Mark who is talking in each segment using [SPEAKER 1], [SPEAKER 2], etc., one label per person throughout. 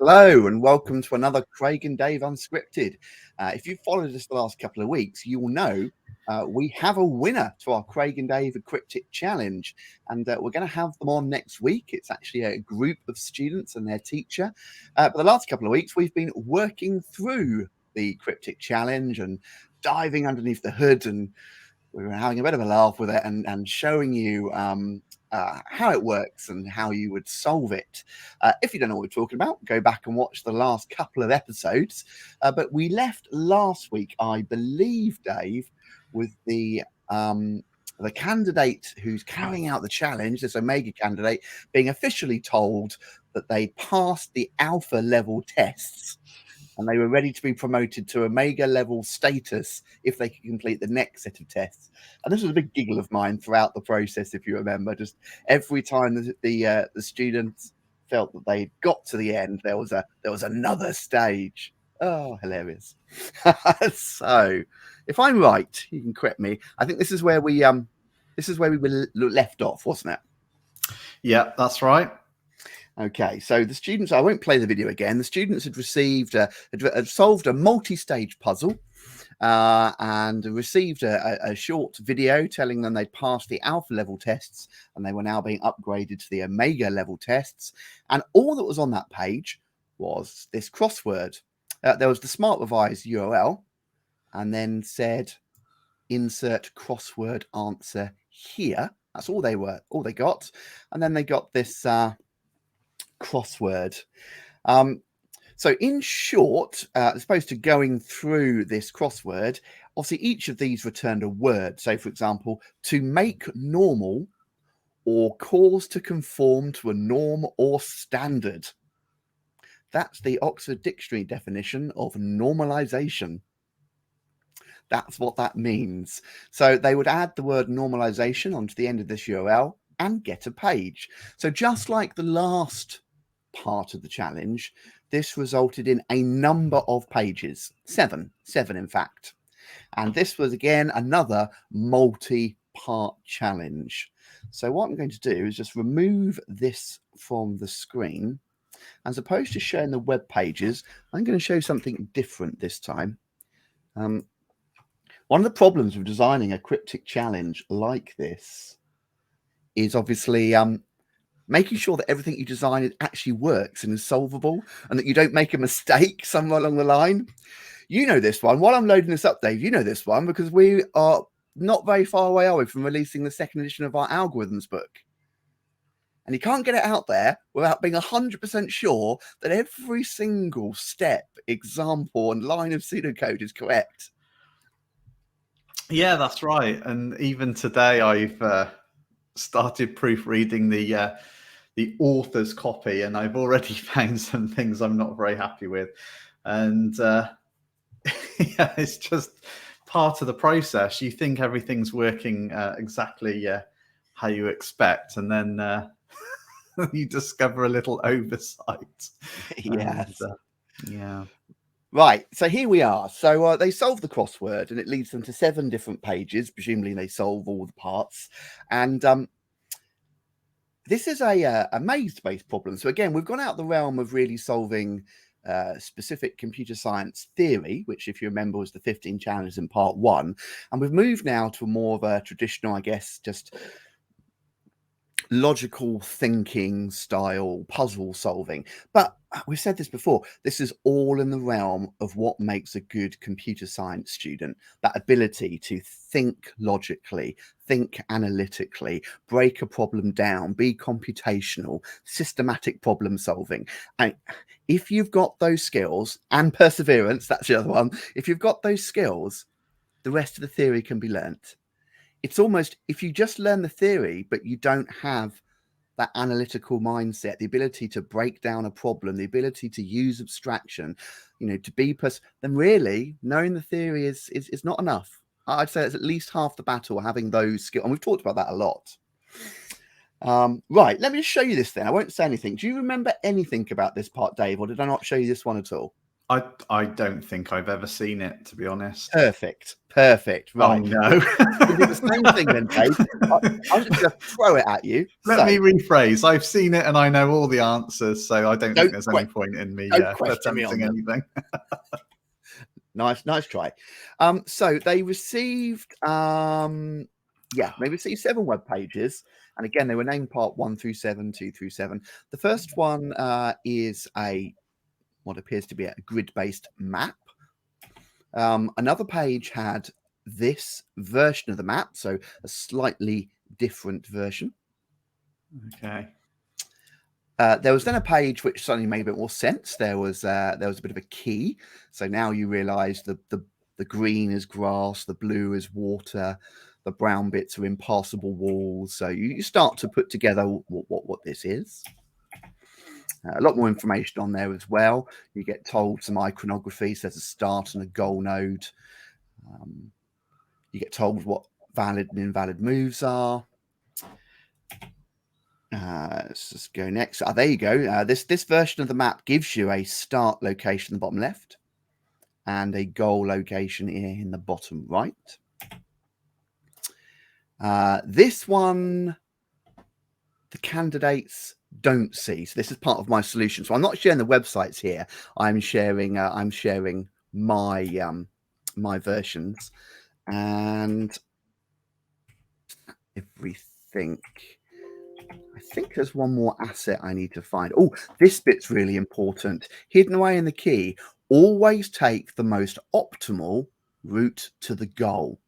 [SPEAKER 1] Hello and welcome to another Craig'n'Dave Unscripted. If you've followed us the last couple of weeks, you will know we have a winner to our Craig'n'Dave Cryptic Challenge, and we're going to have them on next week. It's actually a group of students and their teacher. But the last couple of weeks, we've been working through the Cryptic Challenge and diving underneath the hood, and we were having a bit of a laugh with it and showing you how it works and how you would solve it. If you don't know what we're talking about, go back and watch the last couple of episodes. But we left last week, I believe, Dave, with the candidate who's carrying out the challenge, this Omega candidate, being officially told that they passed the alpha level tests and they were ready to be promoted to Omega level status if they could complete the next set of tests. And this was a big giggle of mine throughout the process, if you remember. Just every time the students felt that they got to the end, there was another stage. Oh, hilarious! So, if I'm right, you can correct me. I think this is where we were left off, wasn't it?
[SPEAKER 2] Yeah, that's right.
[SPEAKER 1] Okay, so the students, I won't play the video again. The students had received, had solved a multi-stage puzzle and received a short video telling them they'd passed the alpha level tests and they were now being upgraded to the omega level tests. And all that was on that page was this crossword. There was the Smart Revise URL and then said, insert crossword answer here. That's all they got. And then they got this crossword. So in short, as opposed to going through this crossword, obviously each of these returned a word. So for example, to make normal or cause to conform to a norm or standard. That's the Oxford Dictionary definition of normalization. That's what that means. So they would add the word normalization onto the end of this URL and get a page. So just like the last part of the challenge, this resulted in a number of pages, seven in fact. And this was again another multi-part challenge. So what I'm going to do is just remove this from the screen. As opposed to showing the web pages, I'm going to show something different this time. One of the problems with designing a cryptic challenge like this is obviously making sure that everything you design actually works and is solvable and that you don't make a mistake somewhere along the line. You know this one. While I'm loading this up, Dave, you know this one because we are not very far away, are we, from releasing the second edition of our algorithms book. And you can't get it out there without being 100% sure that every single step, example, and line of pseudocode is correct.
[SPEAKER 2] Yeah, that's right. And even today, I've started proofreading the author's copy, and I've already found some things I'm not very happy with. And yeah, it's just part of the process. You think everything's working exactly how you expect, and then you discover a little oversight.
[SPEAKER 1] Yes.
[SPEAKER 2] Yeah.
[SPEAKER 1] Right, so here we are. So they solve the crossword and it leads them to 7 different pages. Presumably they solve all the parts. And this is a maze-based problem. So again, we've gone out the realm of really solving specific computer science theory, which if you remember was the 15 challenges in part 1. And we've moved now to more of a traditional, I guess, just logical thinking style puzzle solving. But we've said this before, this is all in the realm of what makes a good computer science student, that ability to think logically, think analytically, break a problem down, be computational, systematic problem solving. And if you've got those skills and perseverance, that's the other one, if you've got those skills, the rest of the theory can be learnt. It's almost, if you just learn the theory, but you don't have that analytical mindset, the ability to break down a problem, the ability to use abstraction, you know, to be then really knowing the theory is not enough. I'd say it's at least half the battle having those skills. And we've talked about that a lot. Right, let me just show you this then. I won't say anything. Do you remember anything about this part, Dave, or did I not show you this one at all?
[SPEAKER 2] I don't think I've ever seen it, to be honest.
[SPEAKER 1] Perfect.
[SPEAKER 2] Oh
[SPEAKER 1] Right.
[SPEAKER 2] no.
[SPEAKER 1] We're going to do the same thing then, Dave. I'm just going to throw it at you.
[SPEAKER 2] Let me rephrase. I've seen it and I know all the answers, so I don't think there's any point in me
[SPEAKER 1] question me on
[SPEAKER 2] attempting anything.
[SPEAKER 1] Nice try. So they received, they received 7 web pages, and again they were named part 1 through 7, 2 through 7. The first one is what appears to be a grid-based map. Another page had this version of the map, so a slightly different version.
[SPEAKER 2] Okay.
[SPEAKER 1] There was then a page which suddenly made a bit more sense. There was a bit of a key. So now you realise the green is grass, the blue is water, the brown bits are impassable walls. So you start to put together what this is. A lot more information on there as well. You get told some iconography. So there's a start and a goal node. You get told what valid and invalid moves are. Let's just go next. There you go. This version of the map gives you a start location in the bottom left and a goal location in the bottom right. This one, the candidates don't see. So this is part of my solution. So I'm not sharing the websites here. I'm sharing my my versions, and everything. I think there's one more asset I need to find. Oh, this bit's really important. Hidden away in the key. Always take the most optimal route to the goal.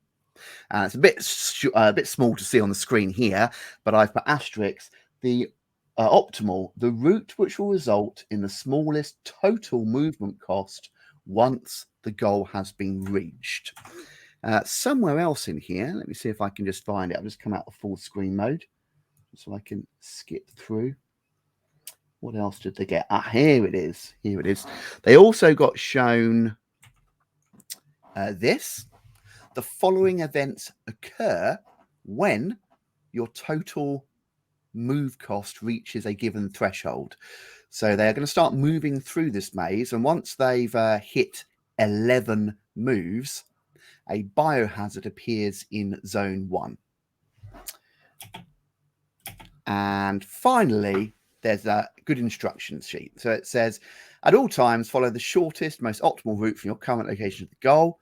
[SPEAKER 1] It's a bit small to see on the screen here, but I've put asterisks. The optimal, the route which will result in the smallest total movement cost once the goal has been reached. Somewhere else in here, let me see if I can just find it. I'll just come out of full screen mode so I can skip through. What else did they get? Here it is. They also got shown this. The following events occur when your total move cost reaches a given threshold. So they're going to start moving through this maze, and once they've hit 11 moves, a biohazard appears in zone 1. And finally, there's a good instruction sheet. So it says, at all times, follow the shortest, most optimal route from your current location to the goal.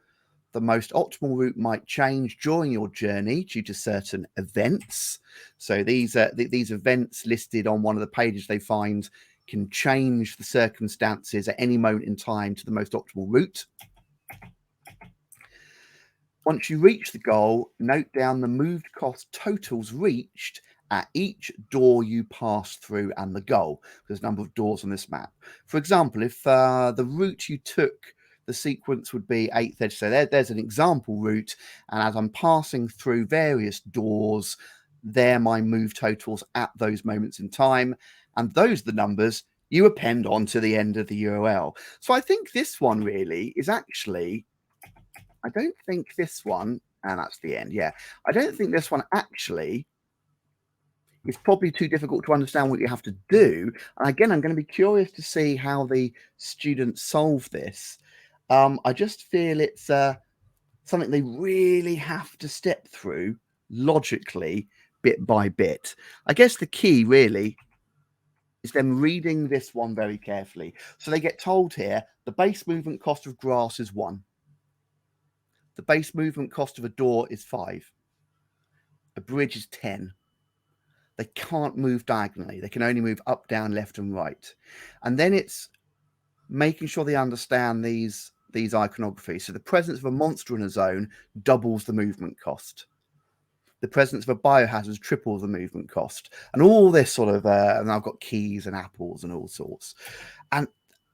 [SPEAKER 1] The most optimal route might change during your journey due to certain events. So these events listed on one of the pages they find can change the circumstances at any moment in time to the most optimal route. Once you reach the goal, note down the moved cost totals reached at each door you pass through and the goal. There's a number of doors on this map. For example, if the route you took, the sequence would be 8th edge. So there's an example route, and as I'm passing through various doors, they're my move totals at those moments in time, and those are the numbers you append onto the end of the URL. So I think this one really is actually, I don't think this one, and that's the end, yeah. I don't think this one actually is probably too difficult to understand what you have to do. And again, I'm going to be curious to see how the students solve this. I just feel it's something they really have to step through logically, bit by bit. I guess the key really is them reading this one very carefully. So they get told here, the base movement cost of grass is 1. The base movement cost of a door is 5. A bridge is 10. They can't move diagonally. They can only move up, down, left, and right. And then it's making sure they understand these iconographies. So the presence of a monster in a zone doubles the movement cost. The presence of a biohazard triples the movement cost. And all this sort of, and I've got keys and apples and all sorts. And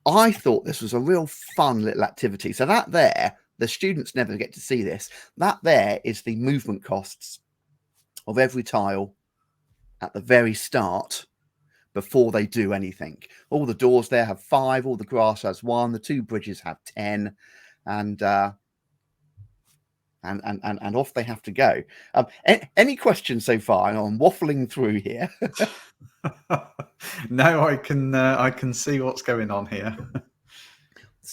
[SPEAKER 1] I thought this was a real fun little activity. So that there, the students never get to see this. That there is the movement costs of every tile at the very start before they do anything. All the doors there have 5, all the grass has 1, the 2 bridges have 10, and off they have to go. Any questions so far? I know I'm waffling through here.
[SPEAKER 2] No, I can see what's going on here.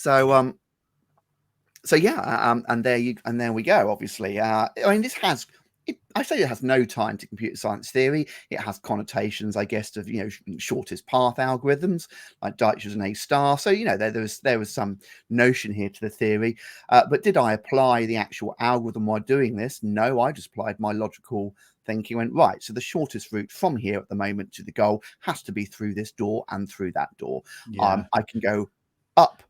[SPEAKER 1] So yeah, and there we go. Obviously, I mean, this has. I say it has no tie to computer science theory. It has connotations, I guess, of shortest path algorithms like Deich's and A star. So there was some notion here to the theory. But did I apply the actual algorithm while doing this? No, I just applied my logical thinking. Went right. So the shortest route from here at the moment to the goal has to be through this door and through that door.
[SPEAKER 2] Yeah.
[SPEAKER 1] I can go up,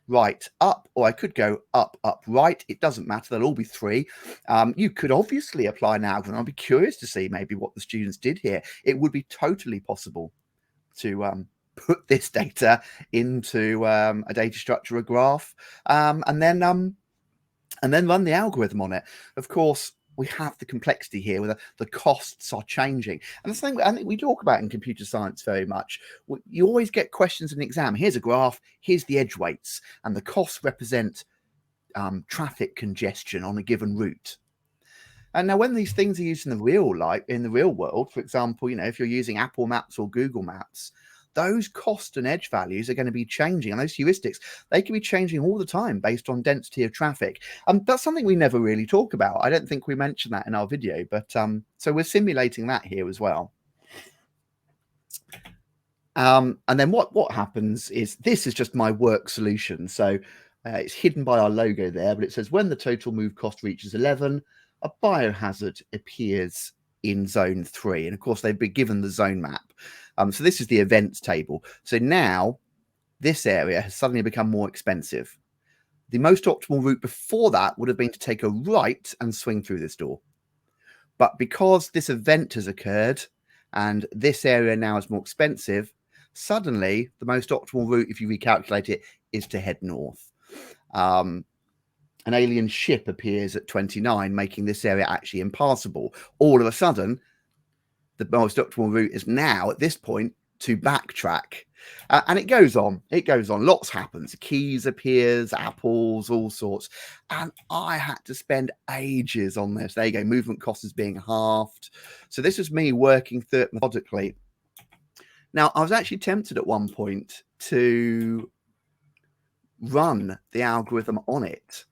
[SPEAKER 1] right, up, or I could go up, up, right. It doesn't matter. There'll all be three. You could obviously apply an algorithm. I'd be curious to see maybe what the students did here. It would be totally possible to put this data into a data structure, a graph, and then run the algorithm on it. Of course, we have the complexity here where the costs are changing. And the thing I think we talk about in computer science very much, you always get questions in an exam. Here's a graph, here's the edge weights, and the costs represent traffic congestion on a given route. And now when these things are used in the real world, for example, if you're using Apple Maps or Google Maps, those cost and edge values are going to be changing, and those heuristics, they can be changing all the time based on density of traffic. That's something we never really talk about. I don't think we mentioned that in our video, but so we're simulating that here as well. And then what happens is, this is just my work solution. So it's hidden by our logo there, but it says when the total move cost reaches 11, a biohazard appears in zone 3. And of course, they've been given the zone map. So this is the events table. So now this area has suddenly become more expensive. The most optimal route before that would have been to take a right and swing through this door. But because this event has occurred and this area now is more expensive, suddenly the most optimal route, if you recalculate it, is to head north. An alien ship appears at 29, making this area actually impassable. All of a sudden, the most optimal route is now, at this point, to backtrack. And it goes on. It goes on. Lots happens. Keys appears, apples, all sorts. And I had to spend ages on this. There you go. Movement cost is being halved. So this is me working through it methodically. Now, I was actually tempted at one point to run the algorithm on it.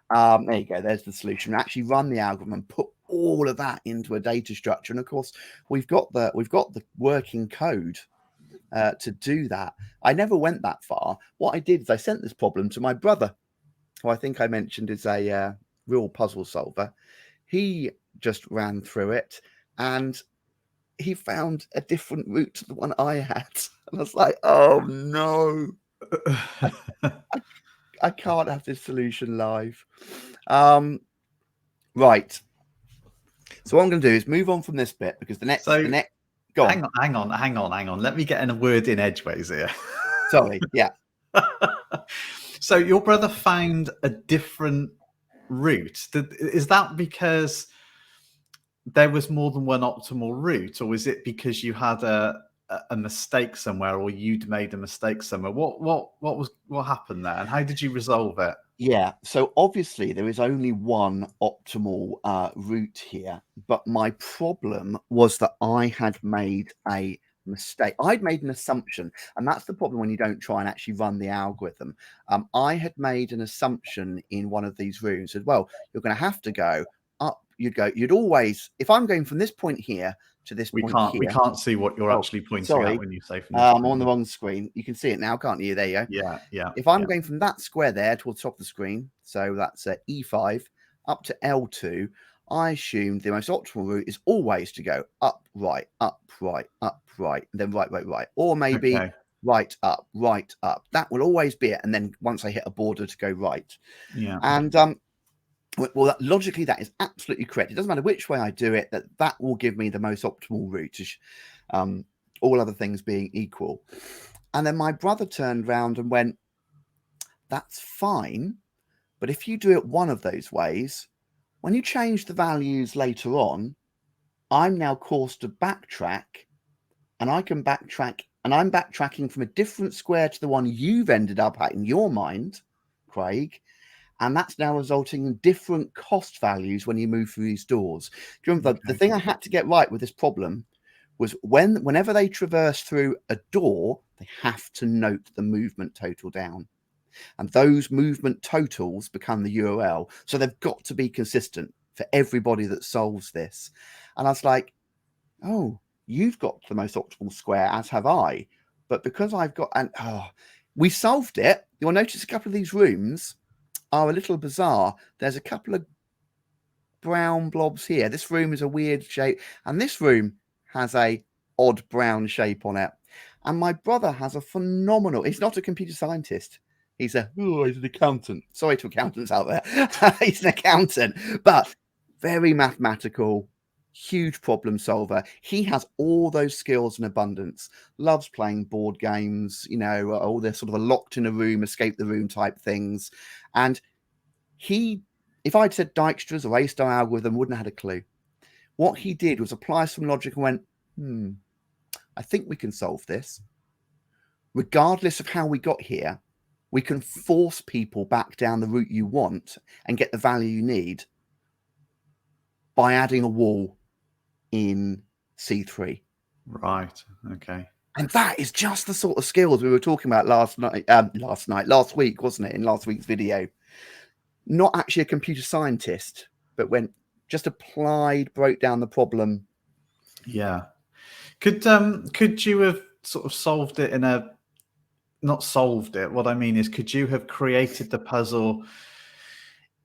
[SPEAKER 1] There you go. There's the solution. Actually run the algorithm and put all of that into a data structure. And of course, we've got the working code to do that. I never went that far. What I did is I sent this problem to my brother, who I think I mentioned is a real puzzle solver. He just ran through it and he found a different route to the one I had. And I was like, oh no. I can't have this solution live. Right. So what I'm going to do is move on from this bit, because the next. Go on.
[SPEAKER 2] Hang on. Let me get in a word in edgeways here.
[SPEAKER 1] Sorry. Yeah.
[SPEAKER 2] So your brother found a different route. Is that because there was more than one optimal route, or was it because you had a mistake somewhere, or you'd made a mistake somewhere? What happened there, and how did you resolve it?
[SPEAKER 1] Yeah, so obviously there is only one optimal route here, but my problem was that I had made a mistake. I'd made an assumption, and that's the problem when you don't try and actually run the algorithm. I had made an assumption in one of these rooms as well. You're going to have to go up. You'd always, if I'm going from this point here to this point here.
[SPEAKER 2] We can't see what you're actually pointing at when you say from this
[SPEAKER 1] I'm on the wrong screen. You can see it now, can't you? There you
[SPEAKER 2] go. Yeah.
[SPEAKER 1] If I'm going from that square there towards the top of the screen, so that's E5 up to L2, I assumed the most optimal route is always to go up, right, up, right, up, right, and then right, right, right. Or maybe right, up, right, up. That will always be it. And then once I hit a border, to go right.
[SPEAKER 2] Yeah.
[SPEAKER 1] And well, logically, that is absolutely correct. It doesn't matter which way I do it, that will give me the most optimal route, all other things being equal. And then my brother turned around and went, that's fine, but if you do it one of those ways, when you change the values later on, I'm now caused to backtrack, and I can backtrack, and I'm backtracking from a different square to the one you've ended up at in your mind, Craig. And that's now resulting in different cost values when you move through these doors. Do you remember the thing I had to get right with this problem was whenever they traverse through a door, they have to note the movement total down. And those movement totals become the URL. So they've got to be consistent for everybody that solves this. And I was like, oh, you've got the most optimal square, as have I. But because I've got, we solved it. You'll notice a couple of these rooms are a little bizarre. There's a couple of brown blobs here. This room is a weird shape, and this room has a odd brown shape on it. And my brother has a phenomenal, he's not a computer scientist. He's he's an accountant. Sorry to accountants out there. He's an accountant, but very mathematical, huge problem solver. He has all those skills in abundance, loves playing board games, all the sort of a locked in a room, escape the room type things. And if I'd said Dijkstra's or A-star algorithm, wouldn't have had a clue. What he did was apply some logic and went, I think we can solve this. Regardless of how we got here, we can force people back down the route you want and get the value you need by adding a wall in C3.
[SPEAKER 2] Right. Okay.
[SPEAKER 1] And that is just the sort of skills we were talking about last week, wasn't it? In last week's video. Not actually a computer scientist, but just applied, broke down the problem.
[SPEAKER 2] Yeah. Could you have sort of solved it not solved it. What I mean is, could you have created the puzzle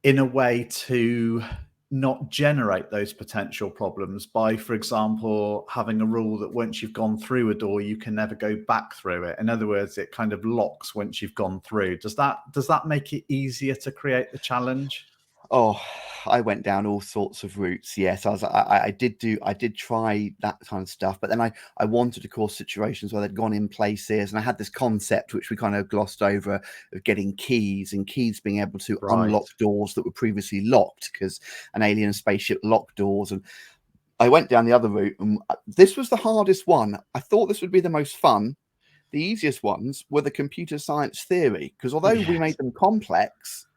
[SPEAKER 2] in a way to not generate those potential problems by, for example, having a rule that once you've gone through a door, you can never go back through it? In other words, it kind of locks once you've gone through. Does that make it easier to create the challenge?
[SPEAKER 1] Oh, I went down all sorts of routes. Yes, I did try that kind of stuff, but then I wanted, of course, situations where they'd gone in places, and I had this concept which we kind of glossed over of getting keys, and keys being able to unlock doors that were previously locked, because an alien spaceship locked doors. And I went down the other route, and this was the hardest one. I thought this would be the most fun. The easiest ones were the computer science theory, because although we made them complex,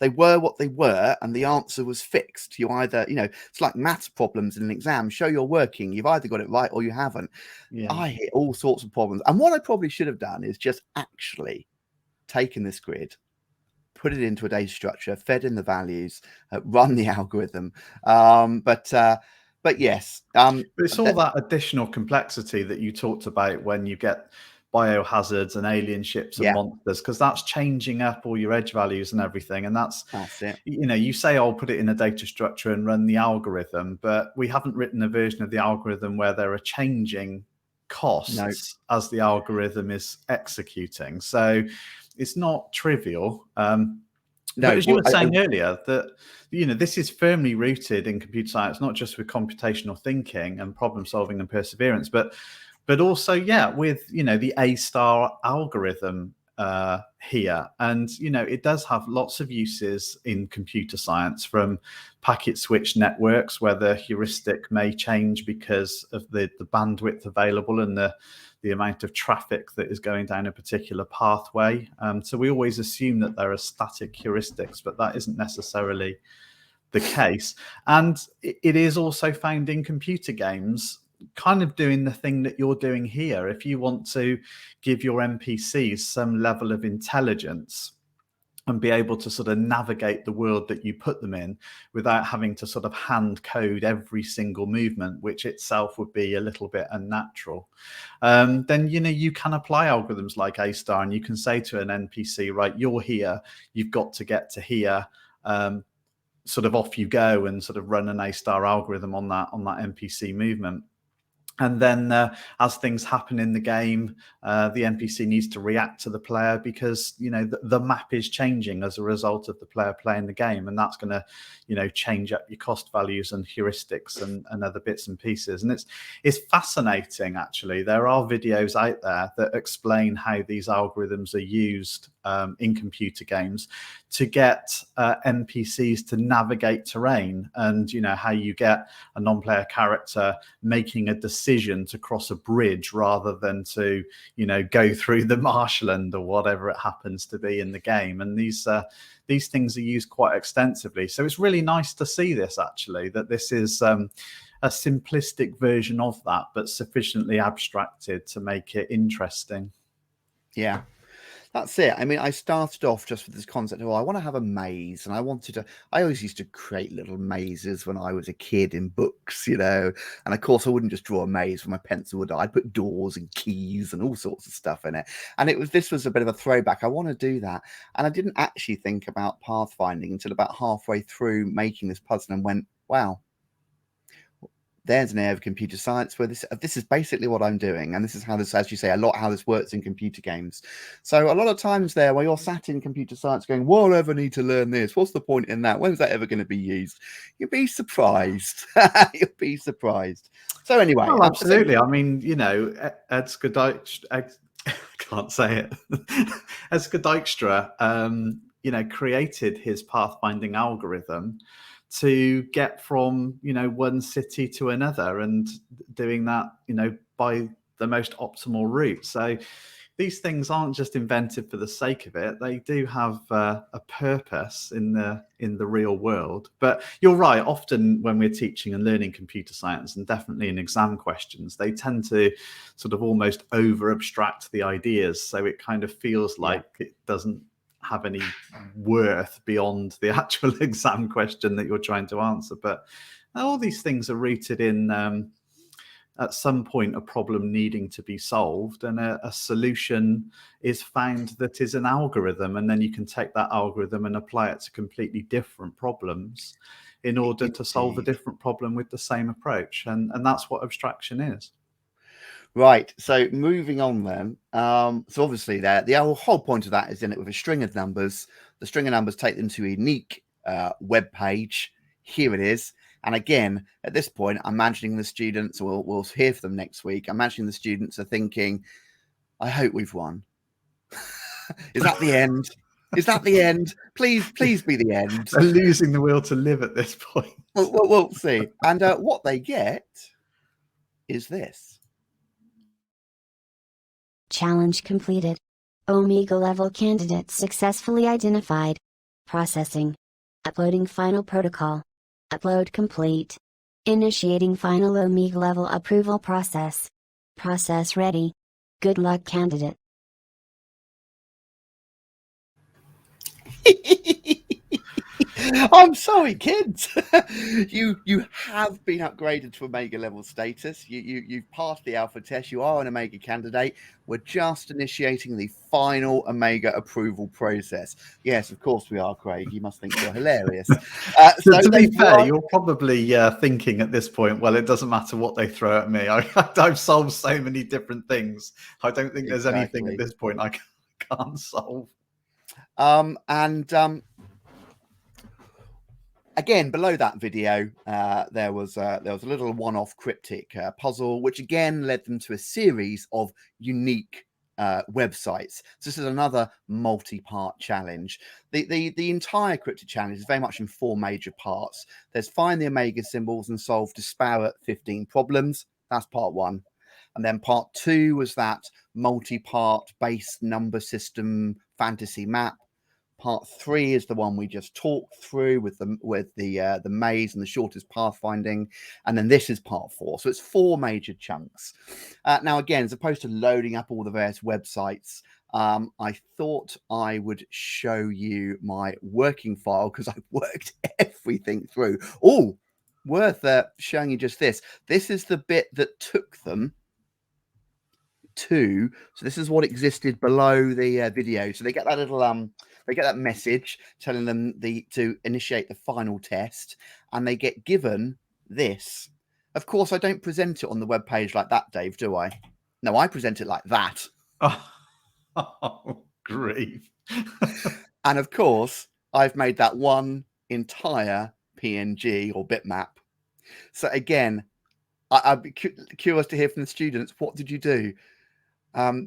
[SPEAKER 1] they were what they were, and the answer was fixed. You either, it's like maths problems in an exam. Show you're working. You've either got it right or you haven't. Yeah. I hit all sorts of problems. And what I probably should have done is just actually taken this grid, put it into a data structure, fed in the values, run the algorithm. But yes.
[SPEAKER 2] But it's all that additional complexity that you talked about when you get biohazards and alien ships and monsters, because that's changing up all your edge values and everything. And that's it. You say, I'll put it in a data structure and run the algorithm, but we haven't written a version of the algorithm where there are changing costs as the algorithm is executing. So it's not trivial. But as you were saying earlier, that this is firmly rooted in computer science, not just with computational thinking and problem solving and perseverance, but also, with, the A-star algorithm here. And, it does have lots of uses in computer science, from packet switch networks, where the heuristic may change because of the bandwidth available and the amount of traffic that is going down a particular pathway. So we always assume that there are static heuristics, but that isn't necessarily the case. And it is also found in computer games, kind of doing the thing that you're doing here. If you want to give your NPCs some level of intelligence and be able to sort of navigate the world that you put them in without having to sort of hand code every single movement, which itself would be a little bit unnatural, then, you can apply algorithms like A-star, and you can say to an NPC, right, you're here, you've got to get to here, sort of off you go, and sort of run an A-star algorithm on that NPC movement. And then as things happen in the game, the NPC needs to react to the player, because, the map is changing as a result of the player playing the game. And that's going to, change up your cost values and heuristics and other bits and pieces. And it's fascinating, actually. There are videos out there that explain how these algorithms are used in computer games to get NPCs to navigate terrain, and how you get a non-player character making a decision to cross a bridge rather than to go through the marshland or whatever it happens to be in the game. And these things are used quite extensively. So it's really nice to see this, actually, that this is a simplistic version of that, but sufficiently abstracted to make it interesting.
[SPEAKER 1] Yeah. That's it. I mean, I started off just with this concept of, I want to have a maze, and I always used to create little mazes when I was a kid in books, and of course I wouldn't just draw a maze with my pencil, would I? I'd put doors and keys and all sorts of stuff in it. And this was a bit of a throwback. I want to do that. And I didn't actually think about pathfinding until about halfway through making this puzzle and went, wow, there's an area of computer science where this is basically what I'm doing. And this is how this, as you say, how this works in computer games. So a lot of times there where you're sat in computer science going, why do I ever need to learn this? What's the point in that? When's that ever going to be used? You'll be surprised. You'll be surprised. So anyway.
[SPEAKER 2] Well, absolutely. I mean, Edgar Dijkstra, I can't say it. Edgar Dijkstra, created his pathfinding algorithm to get from one city to another, and doing that by the most optimal route. So these things aren't just invented for the sake of it. They do have a purpose in the real world. But you're right, often when we're teaching and learning computer science, and definitely in exam questions, they tend to sort of almost over abstract the ideas, so it kind of feels like it doesn't have any worth beyond the actual exam question that you're trying to answer. But all these things are rooted in at some point a problem needing to be solved, and a solution is found that is an algorithm, and then you can take that algorithm and apply it to completely different problems in order to solve a different problem with the same approach. And that's what abstraction is.
[SPEAKER 1] Right. So moving on then. So obviously the whole point of that is in it with a string of numbers. The string of numbers take them to a unique web page. Here it is. And again, at this point, I'm imagining the students, we'll hear from them next week. I'm imagining the students are thinking, I hope we've won. Is that the end? Is that the end? Please be the end.
[SPEAKER 2] They're losing the will to live at this point.
[SPEAKER 1] We'll see. And what they get is this.
[SPEAKER 3] Challenge completed. Omega level candidate successfully identified. Processing. Uploading final protocol. Upload complete. Initiating final Omega level approval process. Process ready. Good luck, candidate.
[SPEAKER 1] I'm sorry, kids. You have been upgraded to Omega level status. You've passed the alpha test. You are an Omega candidate. We're just initiating the final Omega approval process. Yes, of course we are, Craig. You must think you're hilarious.
[SPEAKER 2] So to be fair, you're probably thinking at this point, well, it doesn't matter what they throw at me. I've solved so many different things. I don't think there's anything at this point I can't solve.
[SPEAKER 1] Again, below that video, there was a little one-off cryptic puzzle, which again led them to a series of unique websites. So this is another multi-part challenge. The entire cryptic challenge is very much in 4 major parts. There's find the Omega symbols and solve disparate 15 problems. That's part 1. And then part 2 was that multi-part base number system fantasy map. Part 3 is the one we just talked through with the maze and the shortest pathfinding, and then this is part 4. So it's 4 major chunks. Now, again, as opposed to loading up all the various websites, I thought I would show you my working file because I've worked everything through. Oh, worth showing you just this. This is the bit that took them to. So this is what existed below the video. So they get that little they get that message telling them to initiate the final test, and they get given this. Of course, I don't present it on the web page like that, Dave, do I? No, I present it like that.
[SPEAKER 2] Oh, grief.
[SPEAKER 1] And of course, I've made that one entire PNG or bitmap. So again, I'd be curious to hear from the students. What did you do?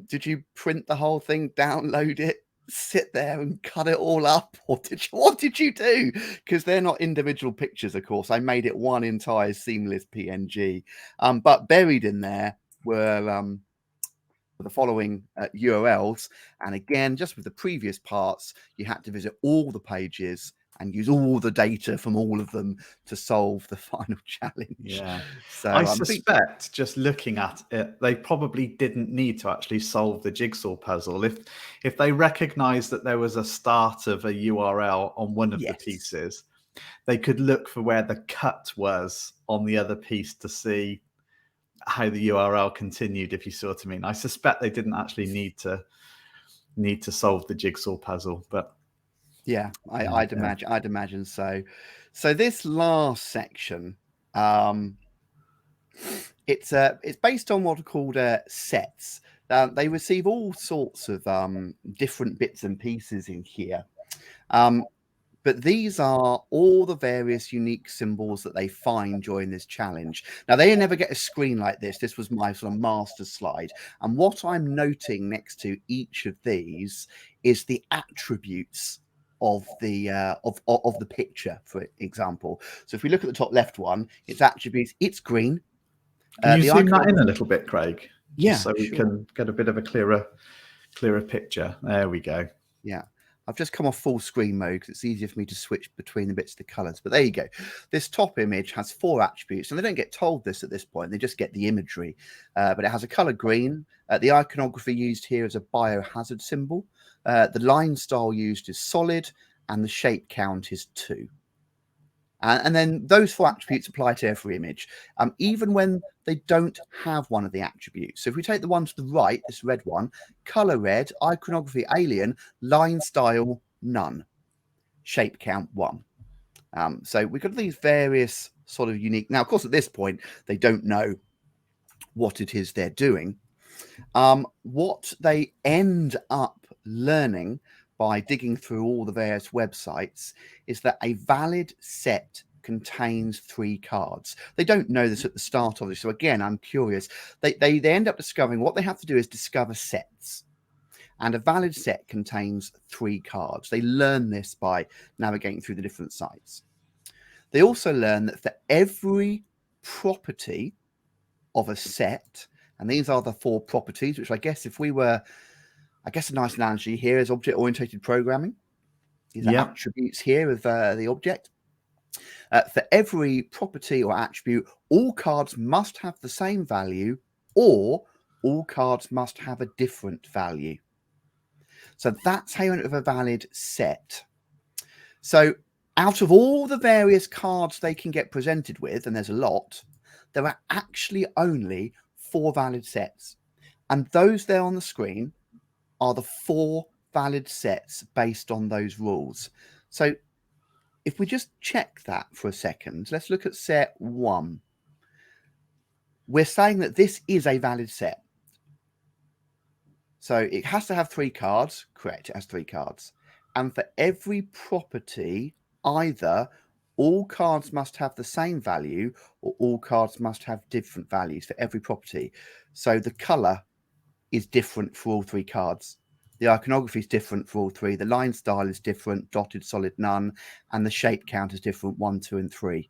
[SPEAKER 1] Did you print the whole thing, download it, sit there and cut it all up, or what did you do? Because they're not individual pictures, of course. I made it one entire seamless PNG. But buried in there were the following URLs. And again, just with the previous parts, you had to visit all the pages and use all the data from all of them to solve the final challenge.
[SPEAKER 2] Yeah.
[SPEAKER 1] So
[SPEAKER 2] I suspect, just looking at it, they probably didn't need to actually solve the jigsaw puzzle. If they recognized that there was a start of a URL on one of the
[SPEAKER 1] Yes.
[SPEAKER 2] pieces, they could look for where the cut was on the other piece to see how the URL continued, if you see what I mean. I suspect they didn't actually need to solve the jigsaw puzzle, but
[SPEAKER 1] yeah, I'd imagine so. So this last section, it's based on what are called sets. They receive all sorts of different bits and pieces in here. But these are all the various unique symbols that they find during this challenge. Now, they never get a screen like this. This was my sort of master slide. And what I'm noting next to each of these is the attributes of the of the picture, for example. So if we look at the top left one, its attributes, it's green.
[SPEAKER 2] Can you zoom that in a little bit, Craig?
[SPEAKER 1] Yeah,
[SPEAKER 2] so we can get a bit of a clearer picture. There we go.
[SPEAKER 1] Yeah. I've just come off full screen mode because it's easier for me to switch between the bits of the colors. But there you go. This top image has 4 attributes, and they don't get told this at this point. They just get the imagery. But it has a color green. The iconography used here is a biohazard symbol. The line style used is solid, and the shape count is 2. And then those 4 attributes apply to every image, even when they don't have one of the attributes. So if we take the one to the right, this red one, color red, iconography alien, line style none, shape count 1. So we've got these various sort of unique. Now, of course, at this point, they don't know what it is they're doing. What they end up learning by digging through all the various websites is that a valid set contains 3 cards. They don't know this at the start of this. So again, I'm curious. They end up discovering what they have to do is discover sets. And a valid set contains 3 cards. They learn this by navigating through the different sites. They also learn that for every property of a set, and these are the 4 properties, which I guess a nice analogy here is object-oriented programming. These are attributes here of the object. For every property or attribute, all cards must have the same value, or all cards must have a different value. So that's how you end up with a valid set. So out of all the various cards they can get presented with, and there's a lot, there are actually only 4 valid sets. And those there on the screen are the 4 valid sets based on those rules. So if we just check that for a second, let's look at set 1. We're saying that this is a valid set. So it has to have 3 cards. Correct, it has 3 cards. And for every property, either all cards must have the same value or all cards must have different values for every property. So the color is different for all 3 cards. The iconography is different for all 3. The line style is different, dotted, solid, none. And the shape count is different, 1, 2, and 3.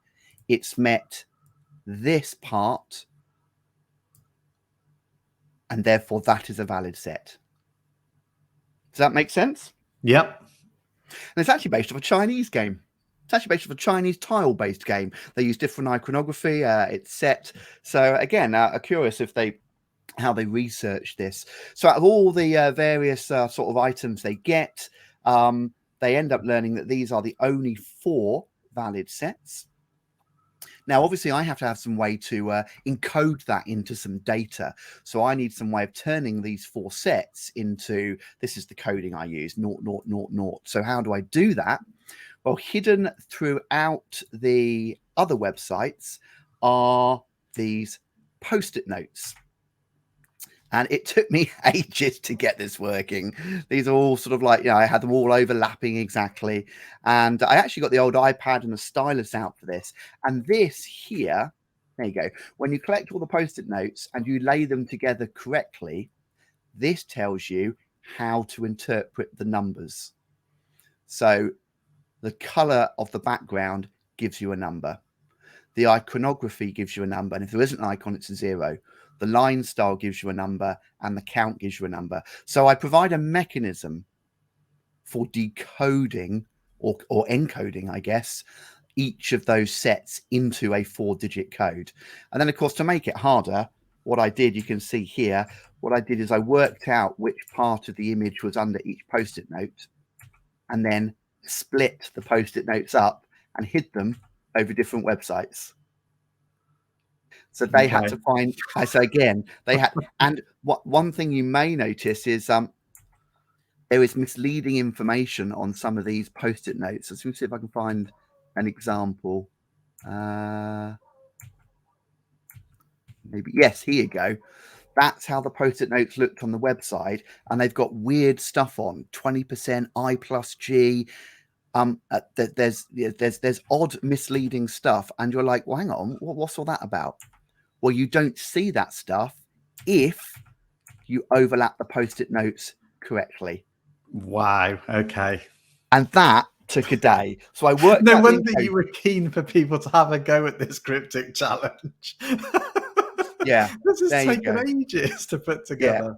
[SPEAKER 1] It's met this part, and therefore that is a valid set. Does that make sense?
[SPEAKER 2] Yep.
[SPEAKER 1] And it's actually based off a Chinese game. It's actually based off a Chinese tile-based game. They use different iconography. It's set. So again, I'm curious how they research this. So out of all the various sort of items they get, they end up learning that these are the only 4 valid sets. Now, obviously, I have to have some way to encode that into some data. So I need some way of turning these 4 sets into, this is the coding I use, 0, 0, 0, 0. So how do I do that? Well, hidden throughout the other websites are these post-it notes. And it took me ages to get this working. These are all sort of like, I had them all overlapping exactly. And I actually got the old iPad and the stylus out for this. And this here, there you go. When you collect all the post-it notes and you lay them together correctly, this tells you how to interpret the numbers. So the color of the background gives you a number. The iconography gives you a number. And if there isn't an icon, it's a 0. The line style gives you a number and the count gives you a number. So I provide a mechanism for decoding or encoding, I guess, each of those sets into a 4-digit code. And then, of course, to make it harder, what I did, you can see here, what I did is I worked out which part of the image was under each post-it note, and then split the post-it notes up and hid them over different websites. So they had to find, I say again, they had, and one thing you may notice is there is misleading information on some of these post-it notes. So let me see if I can find an example. Maybe, yes, here you go. That's how the post-it notes looked on the website, and they've got weird stuff on 20% I plus G. There's odd, misleading stuff, and you're like, well, hang on, what's all that about? Well, you don't see that stuff if you overlap the post-it notes correctly.
[SPEAKER 2] Wow. Okay.
[SPEAKER 1] And that took a day. So I worked.
[SPEAKER 2] No wonder you were keen for people to have a go at this cryptic challenge.
[SPEAKER 1] Yeah,
[SPEAKER 2] this has taken ages to put together.
[SPEAKER 1] Yeah.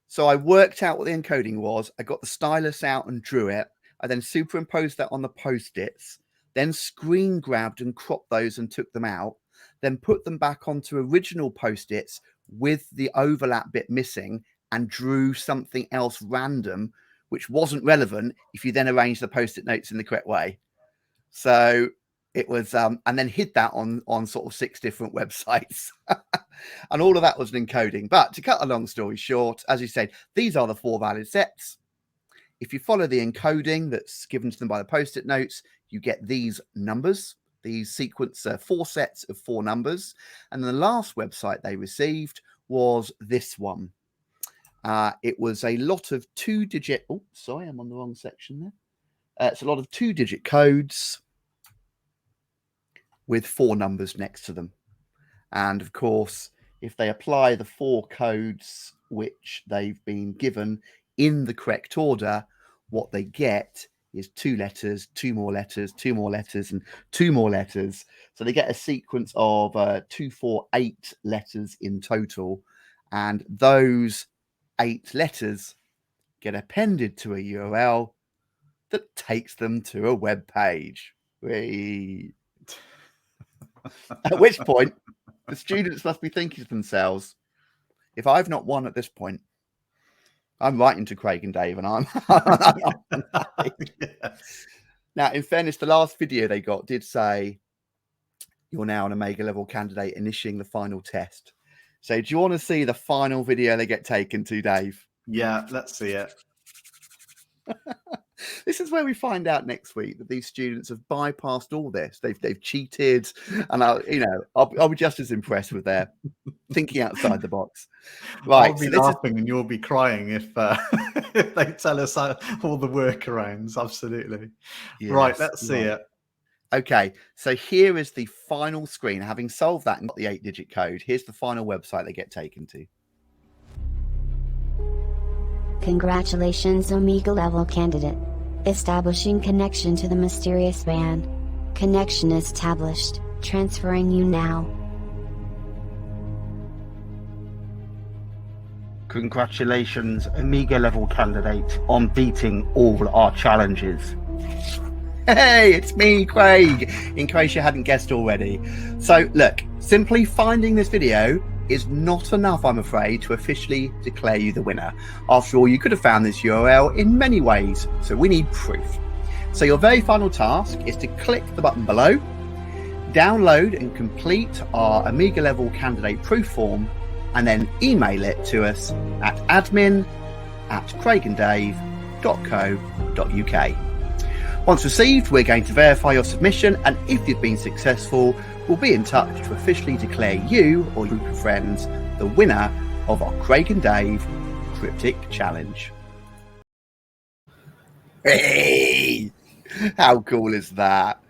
[SPEAKER 1] So I worked out what the encoding was. I got the stylus out and drew it. I then superimposed that on the post-its, then screen grabbed and cropped those and took them out, then put them back onto original post-its with the overlap bit missing, and drew something else random, which wasn't relevant if you then arrange the post-it notes in the correct way. So it was, and then hid that on sort of 6 different websites. And all of that was an encoding. But to cut a long story short, as you said, these are the 4 valid sets. If you follow the encoding that's given to them by the post-it notes, you get these numbers. These sequence 4 sets of 4 numbers. And the last website they received was this one. It was a lot of 2-digit. Oh, sorry, I'm on the wrong section there. It's a lot of 2-digit codes with 4 numbers next to them. And of course, if they apply the 4 codes which they've been given in the correct order, what they get is 2 letters, 2 more letters, 2 more letters, and 2 more letters. So they get a sequence of 2, 4, 8 letters in total. And those 8 letters get appended to a URL that takes them to a web page. At which point, the students must be thinking to themselves, if I've not won at this point, I'm writing to Craig'n'Dave and I'm
[SPEAKER 2] Yes.
[SPEAKER 1] Now, in fairness, the last video they got did say you're now an Omega level candidate initiating the final test. So do you want to see the final video they get taken to, Dave?
[SPEAKER 2] Yeah, let's see it.
[SPEAKER 1] This is where we find out next week that these students have bypassed all this. They've cheated, and I'll be just as impressed with their thinking outside the box. Right,
[SPEAKER 2] I'll be laughing and you'll be crying if if they tell us all the workarounds. Absolutely. Yes, right, let's see it.
[SPEAKER 1] Okay, so here is the final screen. Having solved that and got the 8-digit code, here's the final website they get taken to.
[SPEAKER 3] Congratulations, Omega level candidate. Establishing connection to the mysterious band. Connection established. Transferring you now.
[SPEAKER 1] Congratulations, Omega level candidate, on beating all our challenges. Hey, it's me, Craig, in case you hadn't guessed already. So look, simply finding this video is not enough, I'm afraid, to officially declare you the winner. After all, you could have found this URL in many ways, so we need proof. So your very final task is to click the button below, download and complete our Omega level candidate proof form, and then email it to us at admin@craiganddave.co.uk. Once received, we're going to verify your submission, and if you've been successful, we'll be in touch to officially declare you or your group of friends the winner of our Craig'n'Dave Cryptic Challenge. Hey! How cool is that?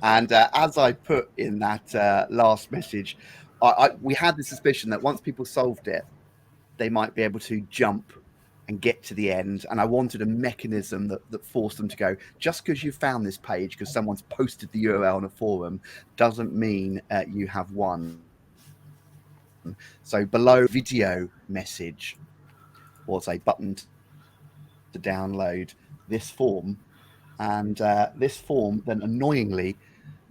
[SPEAKER 1] And as I put in that last message, we had the suspicion that once people solved it, they might be able to jump and get to the end. And I wanted a mechanism that forced them to go, just because you found this page, because someone's posted the URL on a forum, doesn't mean you have won. So below video message was a button to download this form And this form then annoyingly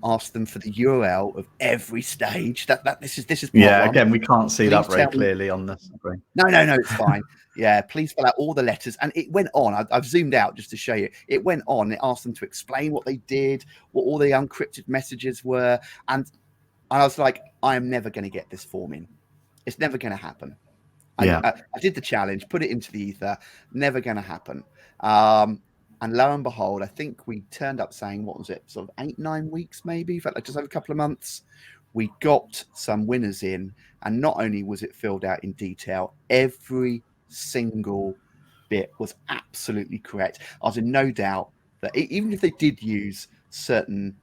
[SPEAKER 1] asked them for the URL of every stage. This is part
[SPEAKER 2] Yeah,
[SPEAKER 1] one.
[SPEAKER 2] again, we can't see that
[SPEAKER 1] Please
[SPEAKER 2] very
[SPEAKER 1] tell me-
[SPEAKER 2] clearly on the screen.
[SPEAKER 1] No, it's fine. Yeah, please fill out all the letters. And it went on. I've zoomed out just to show you. It went on. It asked them to explain what they did, what all the unencrypted messages were. And I was like, I am never going to get this form in. It's never going to happen.
[SPEAKER 2] Yeah.
[SPEAKER 1] I did the challenge, put it into the ether. Never going to happen. And lo and behold, I think we turned up saying, what was it? Sort of 8-9 weeks, maybe. Felt like just over a couple of months. We got some winners in, and not only was it filled out in detail, every single bit was absolutely correct. I was in no doubt that even if they did use certain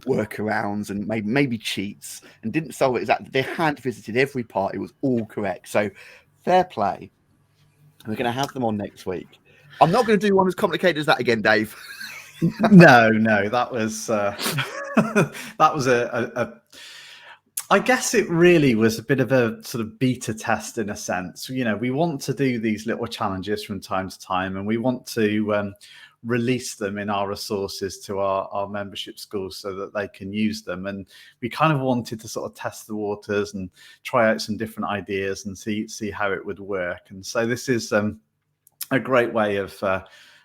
[SPEAKER 1] workarounds and maybe cheats and didn't solve it exactly, they had visited every part. It was all correct. So fair play. We're going to have them on next week. I'm not going to do one as complicated as that again, Dave.
[SPEAKER 2] No, that was I guess it really was a bit of a sort of beta test in a sense. We want to do these little challenges from time to time, and we want to release them in our resources to our membership schools so that they can use them. And we kind of wanted to sort of test the waters and try out some different ideas and see how it would work. And so this is a great way of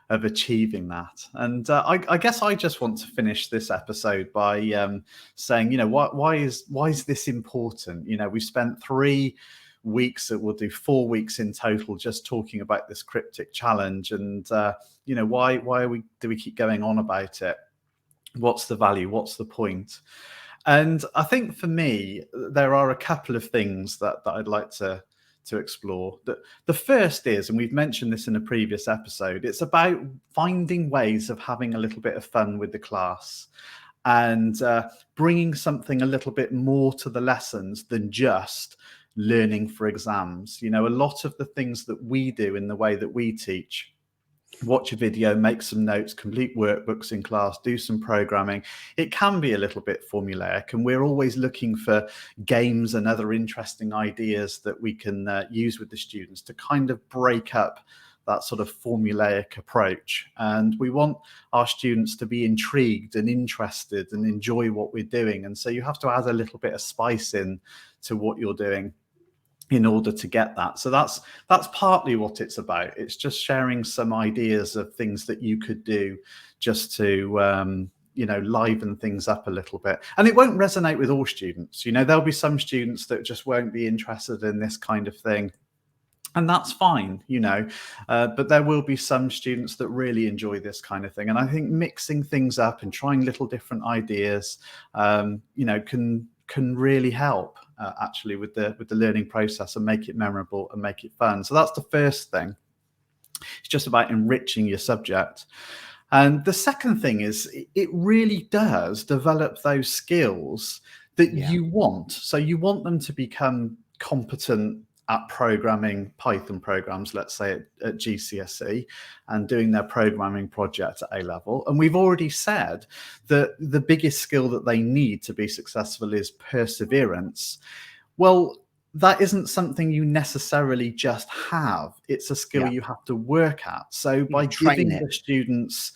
[SPEAKER 2] achieving that. And I guess I just want to finish this episode by saying, why is this important? We spent 3 weeks, that we'll do 4 weeks in total, just talking about this cryptic challenge. And why do we keep going on about it? What's the value? What's the point? And I think for me, there are a couple of things that I'd like to explore. The first is, and we've mentioned this in a previous episode, it's about finding ways of having a little bit of fun with the class and bringing something a little bit more to the lessons than just learning for exams. A lot of the things that we do in the way that we teach, watch a video, make some notes, complete workbooks in class, do some programming, it can be a little bit formulaic, and we're always looking for games and other interesting ideas that we can use with the students to kind of break up that sort of formulaic approach. And we want our students to be intrigued and interested and enjoy what we're doing. And so you have to add a little bit of spice in to what you're doing in order to get that. So that's partly what it's about. It's just sharing some ideas of things that you could do just to liven things up a little bit. And it won't resonate with all students. There'll be some students that just won't be interested in this kind of thing, and that's fine, but there will be some students that really enjoy this kind of thing. And I think mixing things up and trying little different ideas can really help actually with the learning process and make it memorable and make it fun. So that's the first thing. It's just about enriching your subject. And the second thing is, it really does develop those skills that you want. So you want them to become competent at programming Python programs, let's say at GCSE, and doing their programming project at A-level. And we've already said that the biggest skill that they need to be successful is perseverance. Well, that isn't something you necessarily just have. It's a skill you have to work at. So by giving the students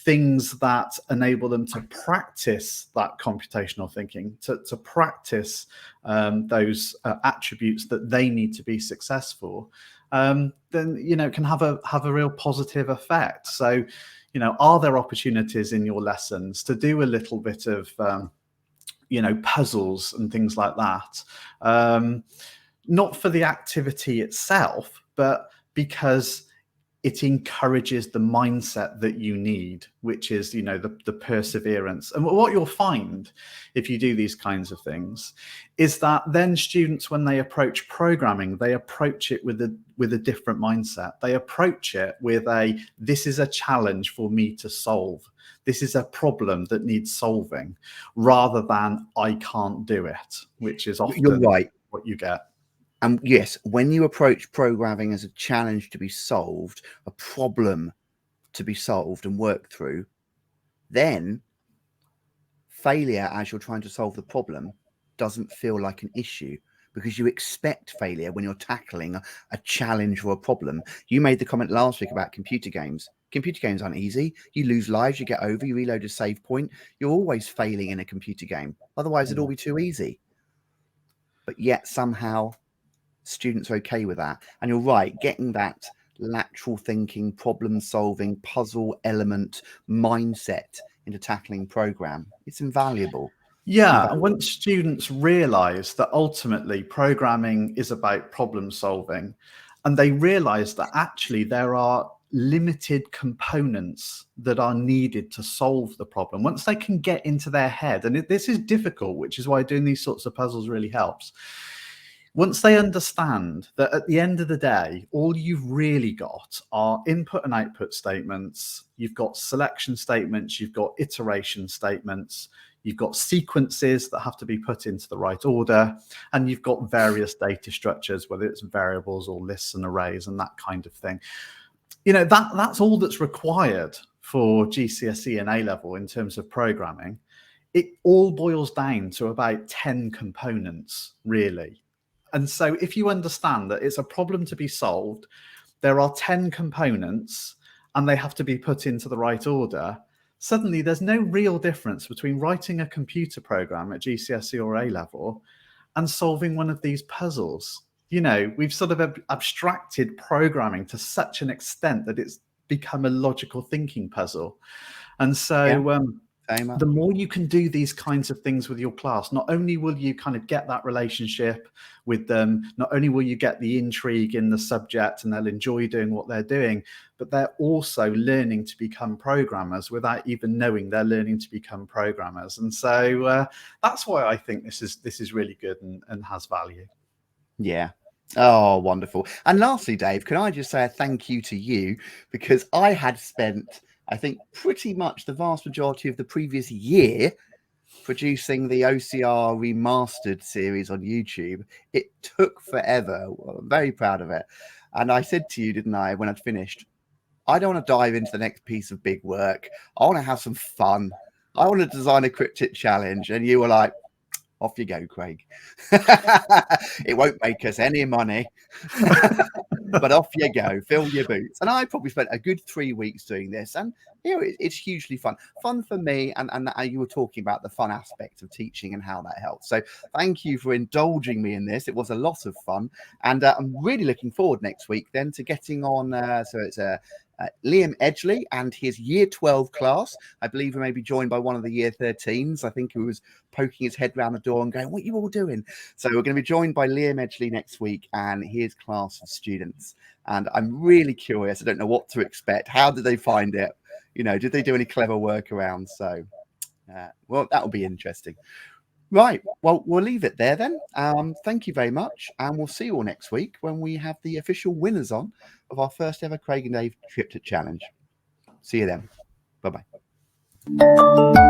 [SPEAKER 2] things that enable them to practice that computational thinking, to practice those attributes that they need to be successful, then it can have a real positive effect. So, are there opportunities in your lessons to do a little bit of puzzles and things like that? Not for the activity itself, but because it encourages the mindset that you need, which is, the perseverance. And what you'll find if you do these kinds of things is that then students, when they approach programming, they approach it with a different mindset. They approach it with this is a challenge for me to solve. This is a problem that needs solving, rather than I can't do it, which is often what you get.
[SPEAKER 1] And yes, when you approach programming as a challenge to be solved, a problem to be solved and worked through, then failure as you're trying to solve the problem doesn't feel like an issue, because you expect failure when you're tackling a challenge or a problem. You made the comment last week about computer games. Computer games aren't easy. You lose lives, you get over, you reload a save point. You're always failing in a computer game. Otherwise, it'd all be too easy. But yet somehow students are okay with that. And you're right, getting that lateral thinking, problem solving, puzzle element mindset into tackling program, it's invaluable.
[SPEAKER 2] Yeah, and once students realize that ultimately programming is about problem solving, and they realize that actually there are limited components that are needed to solve the problem, once they can get into their head, and this is difficult, which is why doing these sorts of puzzles really helps. Once they understand that at the end of the day, all you've really got are input and output statements, you've got selection statements, you've got iteration statements, you've got sequences that have to be put into the right order, and you've got various data structures, whether it's variables or lists and arrays and that kind of thing. You know, that's all that's required for GCSE and A-level in terms of programming. It all boils down to about 10 components, really. And so if you understand that it's a problem to be solved, there are 10 components and they have to be put into the right order, suddenly there's no real difference between writing a computer program at GCSE or A-level and solving one of these puzzles. You know, we've sort of abstracted programming to such an extent that it's become a logical thinking puzzle. And so the more you can do these kinds of things with your class, not only will you kind of get that relationship with them, not only will you get the intrigue in the subject and they'll enjoy doing what they're doing, but they're also learning to become programmers without even knowing they're learning to become programmers. And so that's why I think this is really good and has value.
[SPEAKER 1] Yeah. Oh, wonderful. And lastly, Dave, can I just say a thank you to you, because I had spent, I think, pretty much the vast majority of the previous year producing the OCR remastered series on YouTube. It took forever. Well, I'm very proud of it. And I said to you, didn't I, when I'd finished, I don't want to dive into the next piece of big work. I want to have some fun. I want to design a cryptic challenge. And you were like, off you go, Craig. It won't make us any money. But off you go, fill your boots. And I probably spent a good 3 weeks doing this, and you know, it's hugely fun for me. And you were talking about the fun aspect of teaching and how that helps. So thank you for indulging me in this. It was a lot of fun, and I'm really looking forward next week then to getting on. So it's Liam Edgley and his year 12 class. I believe we may be joined by one of the year 13s. I think who was poking his head round the door and going, "What are you all doing?" So we're going to be joined by Liam Edgley next week and his class of students. And I'm really curious. I don't know what to expect. How did they find it? You know, did they do any clever workarounds? So, well, that'll be interesting. Right. Well, we'll leave it there then. Thank you very much. And we'll see you all next week when we have the official winners on of our first ever Craig'n'Dave Cryptic Challenge. See you then. Bye-bye.